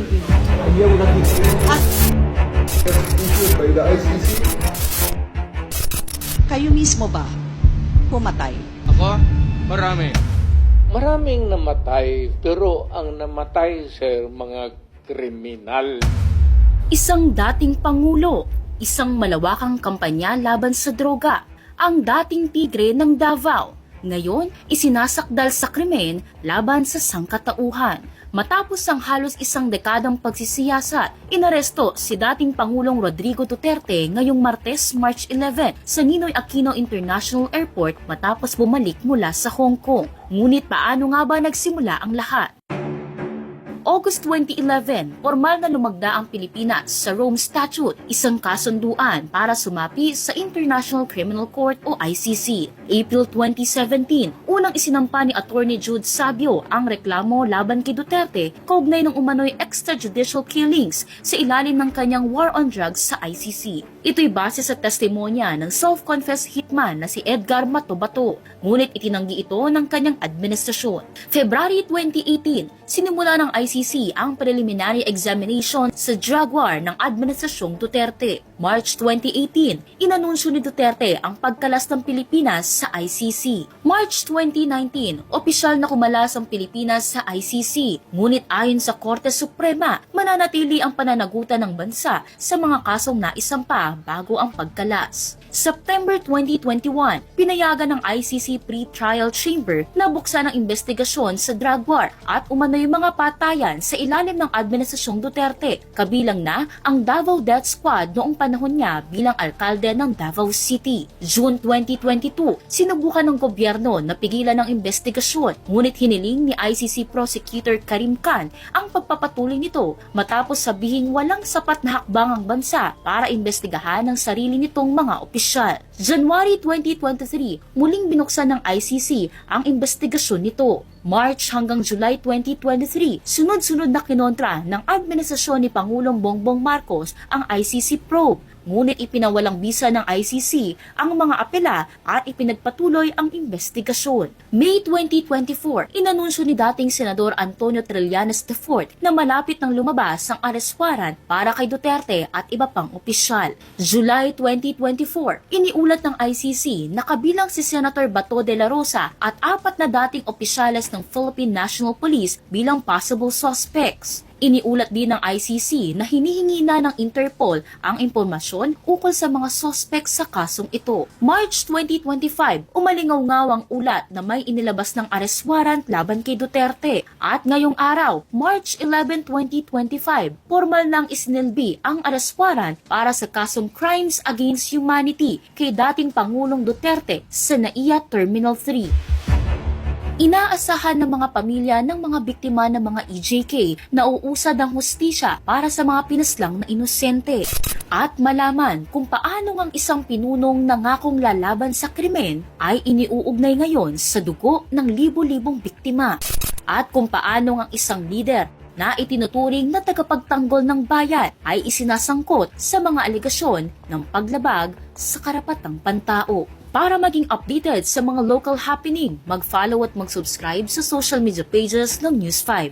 Ayaw na issued by the ICC. Kayo mismo ba pumatay? Ako? Marami. Maraming namatay, pero ang namatay sir, mga kriminal. Isang dating pangulo, isang malawakang kampanya laban sa droga, ang dating tigre ng Davao. Ngayon, isinasakdal sa krimen laban sa sangkatauhan. Matapos ang halos isang dekadang pagsisiyasat, inaresto si dating Pangulong Rodrigo Duterte ngayong Martes, March 11 sa Ninoy Aquino International Airport matapos bumalik mula sa Hong Kong. Ngunit paano nga ba nagsimula ang lahat? August 2011, formal na lumagda ang Pilipinas sa Rome Statute, isang kasunduan para sumapi sa International Criminal Court o ICC. April 2017, unang isinampa ni Attorney Jude Sabio ang reklamo laban kay Duterte kaugnay ng umano'y extrajudicial killings sa ilalim ng kanyang war on drugs sa ICC. Ito'y base sa testimonya ng self-confessed hitman na si Edgar Matobato, ngunit itinanggi ito ng kanyang administrasyon. February 2018, sinimula ng ICC ang preliminary examination sa drug war ng Administrasyong Duterte. March 2018, inanunsyo ni Duterte ang pagkalas ng Pilipinas sa ICC. March 2019, opisyal na kumalas ang Pilipinas sa ICC. Ngunit ayon sa Korte Suprema, mananatili ang pananagutan ng bansa sa mga kasong naisampa bago ang pagkalas. September 2021, pinayagan ng ICC Pre-Trial Chamber na buksan ang investigasyon sa drug war at umano'y mga patayan sa ilalim ng Administrasyong Duterte, kabilang na ang Davao Death Squad noong panahon niya bilang alkalde ng Davao City. June 2022, sinubukan ng gobyerno na pigilan ang investigasyon, ngunit hiniling ni ICC Prosecutor Karim Khan ang pagpapatuloy nito matapos sabihing walang sapat na hakbang ang bansa para imbestigahan ang sarili nitong mga opisyal. January 2023, muling binuksan ng ICC ang investigasyon nito. March hanggang July 2023, sunod-sunod na kinontra ng administrasyon ni Pangulong Bongbong Marcos ang ICC probe. Ngunit ipinawalang bisa ng ICC ang mga apela at ipinagpatuloy ang investigasyon. May 2024, inanunsyo ni dating Senador Antonio Trillanes IV na malapit nang lumabas ang arrest warrant para kay Duterte at iba pang opisyal. July 2024, iniulat ng ICC na kabilang si Senator Bato de la Rosa at 4 na dating opisyales ng Philippine National Police bilang possible suspects. Iniulat din ng ICC na hinihingi na ng Interpol ang impormasyon ukol sa mga suspect sa kasong ito. March 2025, umalingaw-ngaw ang ulat na may inilabas ng arrest warrant laban kay Duterte. At ngayong araw, March 11, 2025, formal nang isinilbi ang arrest warrant para sa kasong Crimes Against Humanity kay dating Pangulong Duterte sa NAIA Terminal 3. Inaasahan ng mga pamilya ng mga biktima ng mga EJK na uusad ang hustisya para sa mga pinaslang na inosente at malaman kung paano ang isang pinunong nangakong lalaban sa krimen ay iniuugnay ngayon sa dugo ng libo-libong biktima at kung paano ang isang leader na itinuturing na tagapagtanggol ng bayan ay isinasangkot sa mga alegasyon ng paglabag sa karapatang pantao. Para maging updated sa mga local happening, mag-follow at mag-subscribe sa social media pages ng News 5.